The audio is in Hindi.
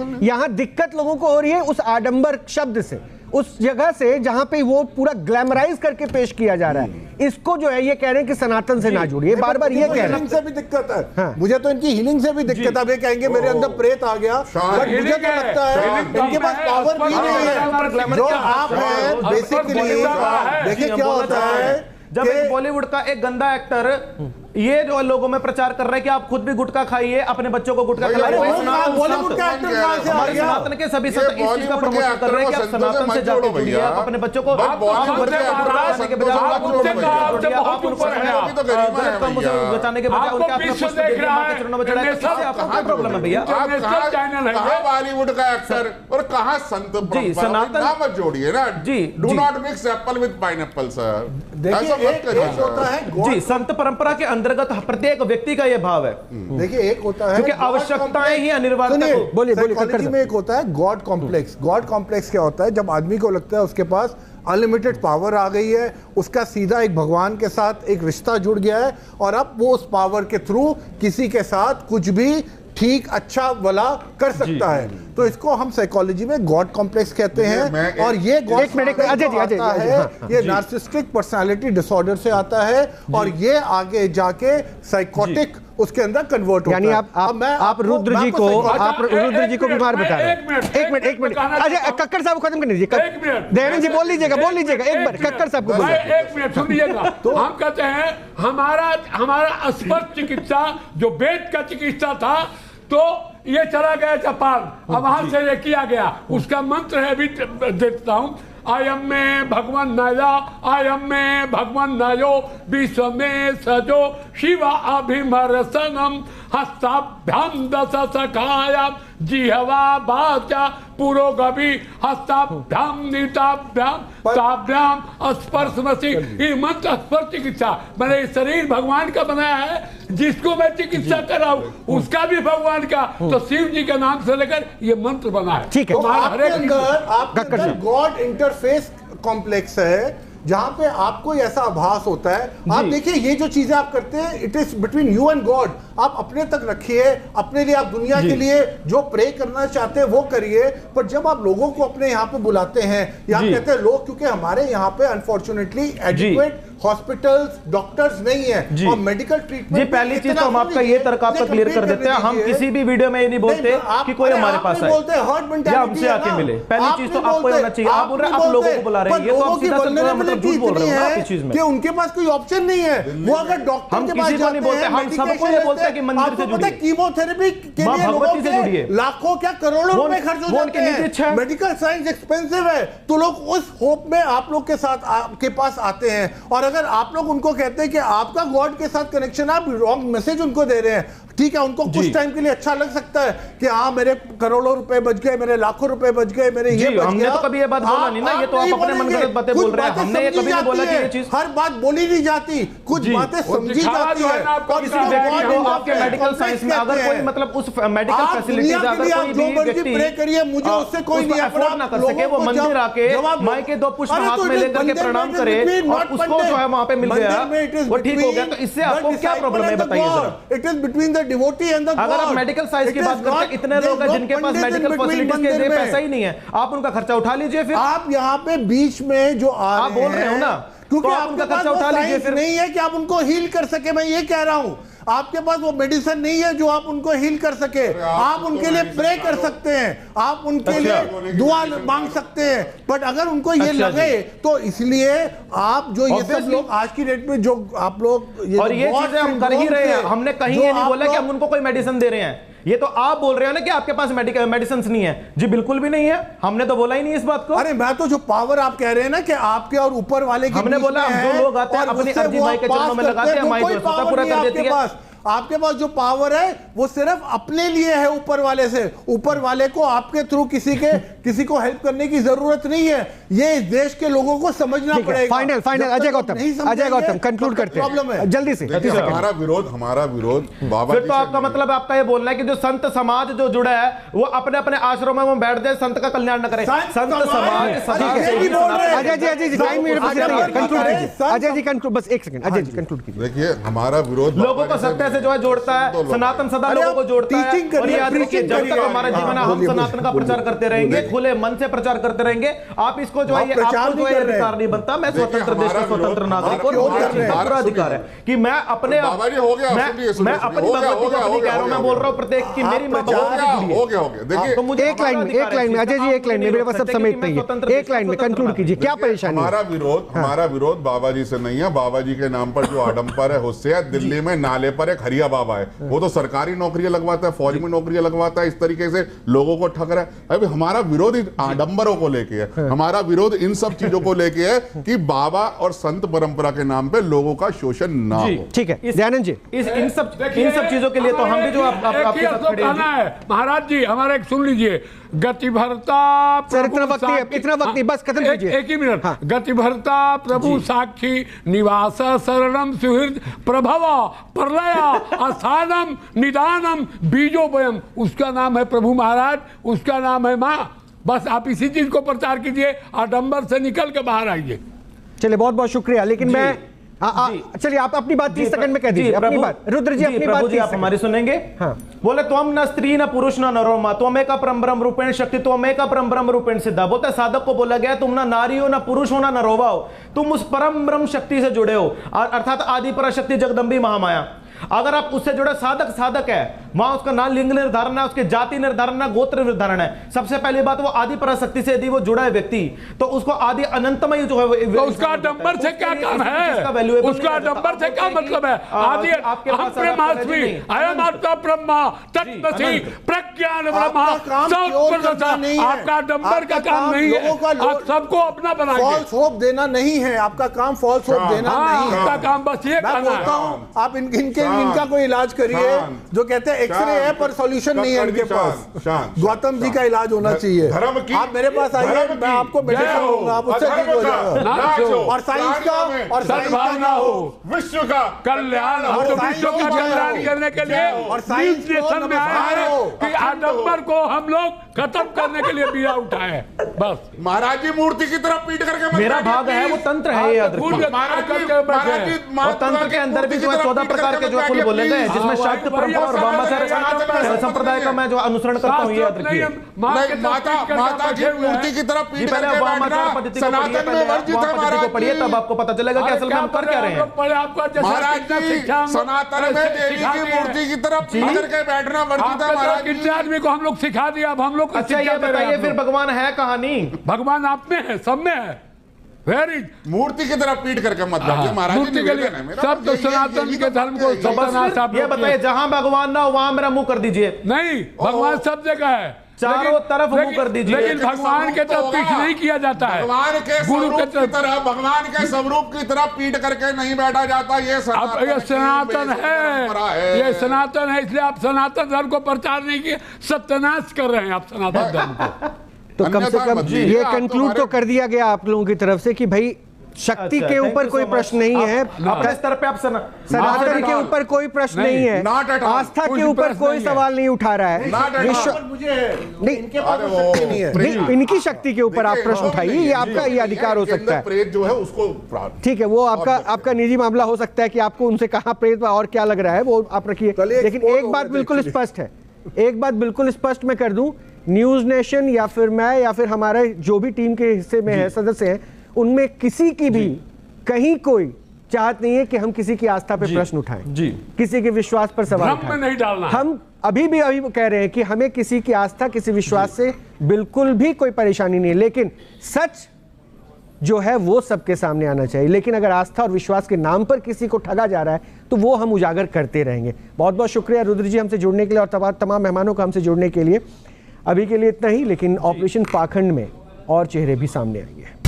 यहाँ दिक्कत लोगों को हो रही है उस आडंबर शब्द से, उस जगह से जहां पे वो पूरा ग्लैमराइज करके पेश किया जा रहा है। इसको जो है ये कह रहे हैं कि सनातन से ना जुड़िए, बार बार ये कह रहे हैं। से भी दिक्कत है। हाँ। मुझे तो इनकी हीलिंग से भी दिक्कत है। वे कहेंगे मेरे अंदर प्रेत आ गया, बट मुझे तो लगता है इनके पास पावर भी नहीं है जो आप हैं। बेसिकली देखिए क्या होता है, जब एक बॉलीवुड का एक गंदा एक्टर ये जो लोगों में प्रचार कर रहे हैं कि आप खुद भी गुटखा खाइए, अपने बच्चों को गुटखा खिलाइए, बॉलीवुड का एक्टर कहां से आ गया? सनातन के सभी इस चीज का प्रमोशन कर रहे हैं कि आप सनातन से जाके जुड़िए, आप अपने बच्चों को बचाने के बजाय बचाने के बजाय उनके अपने चरणों में चढ़ाए, इससे आपका क्या प्रॉब्लम है भैया? कहां बॉलीवुड का एक्टर और कहां संत? जी सनातन नाम मत जोड़िए ना जी। Do not mix apple with pineapple sir. देखिए एक होता है जी संत परंपरा के अंतर्गत प्रत्येक व्यक्ति का यह भाव है। देखिए एक होता है क्योंकि आवश्यकताएं ही अनिवार्यता को बोलिए में एक होता है गॉड कॉम्प्लेक्स। गॉड कॉम्प्लेक्स क्या होता है? जब आदमी को लगता है उसके पास अनलिमिटेड पावर आ गई है, उसका सीधा एक भगवान के साथ एक रिश्ता जुड़ गया है और अब वो उस पावर के थ्रू किसी के साथ कुछ भी ठीक अच्छा भला कर सकता है। तो इसको हम साइकोलॉजी में गॉड कॉम्प्लेक्स कहते हैं। और ये गॉड ये नार्सिसिस्टिक पर्सनालिटी डिसऑर्डर से आता है और ये आगे जाके साइकोटिक उसके अंदर कन्वर्ट होता है। यानी आप रुद्र जी को बीमार बता रहे हैं। एक मिनट अच्छा कक्कर साहब खत्म कर लीजिए। दयानंद जी बोल लीजिएगा एक बार कक्कर साहब को बोलिए। एक मिनट सुनिएगा। तो हम कहते हैं हमारा स्पर्श चिकित्सा जो वेद का चिकित्सा था तो ये चला गया जापान, अब वहां से ये किया गया। उसका मंत्र है भी देता हूं, आयम में भगवान नाया, आयम में भगवान नायो विश्व में सजो शिवा अभिमरसनम हस्ताभ्याम दश सखायाम जिह्वा वाचा पुरोगभी हस्ताभ्याम नीताभ्याम ताभ्याम स्पर्शमसि। ये मंत्र स्पर्श चिकित्सा मैंने शरीर भगवान का बनाया है, जिसको मैं चिकित्सा कर रहा हूँ उसका भी भगवान का। तो शिव जी के नाम से लेकर ये मंत्र बना है। ठीक है। तो आपके अंदर गॉड इंटरफेस कॉम्प्लेक्स है जहां पे आपको ऐसा आभास होता है। आप देखिए ये जो चीजें आप करते हैं it is between you and God. आप अपने तक रखिए, अपने लिए आप दुनिया के लिए जो प्रे करना चाहते हैं वो करिए। पर जब आप लोगों को अपने यहाँ पे बुलाते हैं या आप कहते हैं लोग, क्योंकि हमारे यहाँ पे अनफॉर्चुनेटली एडिक्वेट हॉस्पिटल्स डॉक्टर्स नहीं है और मेडिकल ट्रीटमेंट। जी पहली चीज तो हम आपका ये तर्क आपका क्लियर कर देते हैं, हम किसी भी वीडियो में ये नहीं बोलते कि कोई हमारे पास आए या हमसे आके मिले। पहली चीज तो आपको होना चाहिए। आप बोल रहे हैं आप लोगों को बुला रहे हैं, ये तो आप सीधा मतलब झूठ बोल रहे हो इस चीज में कि उनके पास कोई ऑप्शन नहीं है। वो अगर डॉक्टर के पास जाते हैं, हम सबको ये बोलते हैं कि मंदिर से जुड़िए, कीमोथेरेपी के लिए लोगों के लाखों क्या करोड़ों रुपए खर्च हो जाते हैं। मेडिकल साइंस एक्सपेंसिव है, तो लोग उस होप में आप लोग के साथ आपके पास आते हैं। और अगर आप लोग उनको कहते हैं कि आपका गॉड के साथ कनेक्शन, आप रॉन्ग मैसेज उनको दे रहे हैं। ठीक है, उनको कुछ टाइम के लिए अच्छा लग सकता है कि हाँ मेरे करोड़ों रुपए बच गए, मेरे लाखों रुपए बच गए, मेरे ये बच हमने गया। तो कभी ये बात बोला नहीं ना, ये तो आप अपने मनगढ़ंत बातें बोल रहे हैं। हमने ये कभी नहीं बोला कि ये चीज हर बात बोली नहीं जाती, कुछ बातें समझी जाती है। आपके मेडिकल साइंस में अगर कोई मतलब उस मेडिकल फैसिलिटीज अगर कोई भी व्यक्ति प्रे करिए, मुझे उससे कोई नहीं अफोर्ड ना कर सके, वो मंदिर आके माई के 2 पुष्प हाथ में लेकर के प्रणाम करे और उसको जो है वहां पे मिल गया वो ठीक हो गया, तो इससे आपको क्या प्रॉब्लम है बताइए जरा। It is between the devotee and the. अगर आप मेडिकल साइंस की बात करते हैं, इतने लोग हैं जिनके पास मेडिकल फैसिलिटीज के लिए पैसा ही नहीं है, आप उनका खर्चा उठा लीजिए। फिर आप यहाँ पे बीच में जो आप बोल रहे हो ना, क्योंकि आप उनका खर्चा उठा लीजिए। फिर नहीं है कि आप उनको हील कर सके, मैं ये कह रहा हूं आपके पास वो मेडिसिन नहीं है जो आप उनको हील कर सके। आप उनके लिए प्रे कर सकते हैं, आप उनके लिए दुआ मांग सकते हैं, बट अगर उनको ये लगे तो इसलिए आप जो ये सब लोग आज की डेट में जो आप लोग और ये चीजें हम कर ही रहे हैं। हमने कहीं ये नहीं बोला कि हम उनको कोई मेडिसिन दे रहे हैं। ये तो आप बोल रहे हो ना कि आपके पास मेडिसिन नहीं है। जी बिल्कुल भी नहीं है, हमने तो बोला ही नहीं इस बात को। अरे मैं तो जो पावर आप कह रहे हैं ना कि आपके और ऊपर वाले की, हमने बोला जो लोग आते हैं अपनी अर्जी माई के चरणों में लगाते हैं, माई दोस्तों पूरा कर देती है। आपके पास जो पावर है वो सिर्फ अपने लिए है, ऊपर वाले से। ऊपर वाले को आपके थ्रू किसी के किसी को हेल्प करने की जरूरत नहीं है। ये इस देश के लोगों को समझना पड़ेगा। फाइनल अजय गौतम कंक्लूड करते हैं जल्दी से। हमारा विरोध बाबा फिर तो आपका मतलब आपका ये बोलना है कि जो संत समाज जो जुड़ा है वो अपने अपने आश्रमों में बैठ जाए, संत का कल्याण न करे। संत समाज अजय जी टाइम कंक्लूड कीजिए। अजय जी कंक्लूड, बस एक सेकंड अजय जी कंक्लूड कीजिए। देखिए हमारा विरोध लोगों को सत्य से जो है जोड़ता है, सनातन सदा लोगों को जोड़ता है। और याद रखिए जब तक हमारा जीवन है हम सनातन का प्रचार करते रहेंगे, खुले मन से प्रचार करते रहेंगे। आप इसको जो है आपको जो है अधिकार नहीं बनता। मैं स्वतंत्र देश का स्वतंत्र नागरिक और पूरा अधिकार है कि मैं अपने मैं अपनी भगवती को अपनी कह रहा हूं, मैं बोल रहा हूं प्रत्येक की मेरी मां हो गया देखिए तो मुझे एक लाइन में अजय जी एक लाइन में, मेरे पास सब समेत नहीं है, एक लाइन में कंक्लूड कीजिए क्या परेशानी। हमारा विरोध बाबा जी से नहीं है। बाबा जी के नाम पर जो आडंबर है उससे है। दिल्ली में नाले पर एक हरिया बाबा है, वो तो सरकारी नौकरियां लगवाता है, फौज में नौकरियां लगवाता है, इस तरीके से लोगों को ठग रहा है। अभी हमारा विरोध आडंबरों को लेके है, हमारा विरोध इन सब चीजों को लेके है कि बाबा और संत परंपरा के नाम पे लोगों का शोषण ना हो। ठीक है दयानंद जी, इन सब चीजों के लिए तो हम भी जो आपके साथ खड़े हैं। महाराज जी हमारा एक सुन लीजिए, गतिभरता इतना वक्त नहीं, बस खत्म कीजिए। एक ही मिनट। गतिभरता प्रभु साक्षी निवास शरणम सुहृद प्रभव प्रलय अस्थानम निदानम बीजोबयम, उसका नाम है प्रभु महाराज, उसका नाम है माँ। बस आप इसी चीज को प्रचार कीजिए, आडंबर से निकल के बाहर आइए। चलिए बहुत बहुत शुक्रिया। लेकिन मैं चलिए आप अपनी बात 30 सेकंड में कह दीजिए अपनी बात। रुद्र जी अपनी बात आप हमारी सुनेंगे। हाँ। बोले तुम न स्त्री न पुरुष न नरोमा त्वमेक परम ब्रह्म रूपेण शक्ति त्वमेक परम ब्रह्म रूपेण सिद्धा। बोलते साधक को बोला गया तुम ना नारी हो ना पुरुष हो ना नरोवा हो, तुम उस परम ब्रह्म शक्ति से जुड़े हो, अर्थात आदि पराशक्ति जगदम्बी महामाया। अगर आप उससे जुड़े साधक है, वहां उसका ना लिंग निर्धारण है, उसके जाति निर्धारण है, गोत्र निर्धारण है। सबसे पहली बात वो आदि पराशक्ति से यदि वो जुड़ा है व्यक्ति तो उसको आदि अनंतमय जो है तो उसका आडंबर से क्या काम है, उसका आडंबर से क्या मतलब है। आदि हम ब्रह्मास्मि अयम आत्मा ब्रह्मा तत्त्वसि प्रज्ञान ब्रह्मा आपका आडंबर का काम नहीं है, आप सबको अपना बनाएंगे। फॉल्स होप देना नहीं है आपका काम, फॉल्स होप देना नहीं है आपका काम। बस ये कहना है आप इनका कोई इलाज करिए। जो कहते हैं एक्सरे है पर सॉल्यूशन नहीं है इनके पास। गौतम जी का इलाज होना चाहिए। आप मेरे पास आइए, मैं आपको मेडिसिन दूंगा, आप उससे ठीक हो जाएगा। और साइंस का और सद्भावना हो, विश्व का कल्याण हो, तो विश्व का कल्याण करने के लिए और साइंस नेशन में आए हैं कि आडंबर को हम लोग खत्म करने के लिए बीड़ा उठाए। बस महाराज जी मूर्ति की तरफ पीट करके मेरा भाग है वो तंत्र है, ये याद रखिए। और तंत्र के अंदर भी जो है 14 प्रकार के जो फूल बोले गए जिसमें शाक्त परंपरा और वामाचार्य संप्रदाय का मैं जो अनुसरण करता हूँ, ये याद रखिए। माता की मूर्ति की तरफ पीट करके बैठना सनातन में वर्जित है। महाराज को पढ़िए तब आपको पता चलेगा कि असल में हम कर क्या रहे हैं। महाराज जी सनातन में देवी की मूर्ति की तरफ पीट करके बैठना वर्जित है। महाराज कितने आदमी को हम लोग सिखा दिया, अब हम लोग अच्छा ये बताइए फिर भगवान है कहानी? भगवान आप में है, सब में है। वेरी मूर्ति की तरफ पीट करके मत बैठिए महाराज जी। सब तो सनातन के धर्म को ये बताइए जहां भगवान ना हो वहां मेरा मुंह कर दीजिए। नहीं, भगवान सब जगह है, चारों तरफ मुंह कर दीजिए। लेकिन भगवान के तरफ पीठ नहीं किया जाता है। भगवान के भगवान के स्वरूप की तरफ पीट करके नहीं बैठा जाता। ये सनातन है, ये सनातन है, इसलिए आप सनातन धर्म को प्रचार नहीं किए, सत्यानाश कर रहे हैं आप सनातन धर्म को। तो कम से कम ये कंक्लूड तो कर दिया गया आप लोगों की तरफ से कि भाई शक्ति के ऊपर कोई प्रश्न नहीं है, अपने स्तर पे आप सनातन के ऊपर कोई प्रश्न नहीं है, आस्था के ऊपर कोई सवाल नहीं उठा रहा है। नहीं, इनकी शक्ति के ऊपर आप प्रश्न उठाइए, ये आपका ये अधिकार हो सकता है। प्रेत जो है उसको ठीक है, वो आपका निजी मामला हो सकता है कि आपको उनसे कहाँ प्रेत और क्या लग रहा है वो आप रखिए। लेकिन एक बात बिल्कुल स्पष्ट है, एक बात बिल्कुल स्पष्ट मैं कर दूं, न्यूज नेशन या फिर मैं या फिर हमारे जो भी टीम के हिस्से में है सदस्य हैं, उनमें किसी की भी कहीं कोई चाहत नहीं है कि हम किसी की आस्था पे प्रश्न उठाएं, किसी के विश्वास पर सवाल उठाएं। नहीं डालना। हम अभी कह रहे हैं कि हमें किसी की आस्था किसी विश्वास से बिल्कुल भी कोई परेशानी नहीं है, लेकिन सच जो है वो सबके सामने आना चाहिए। लेकिन अगर आस्था और विश्वास के नाम पर किसी को ठगा जा रहा है तो वो हम उजागर करते रहेंगे। बहुत बहुत शुक्रिया रुद्र जी हमसे जुड़ने के लिए और तमाम मेहमानों को हमसे जुड़ने के लिए। अभी के लिए इतना ही, लेकिन ऑपरेशन पाखंड में और चेहरे भी सामने आएंगे।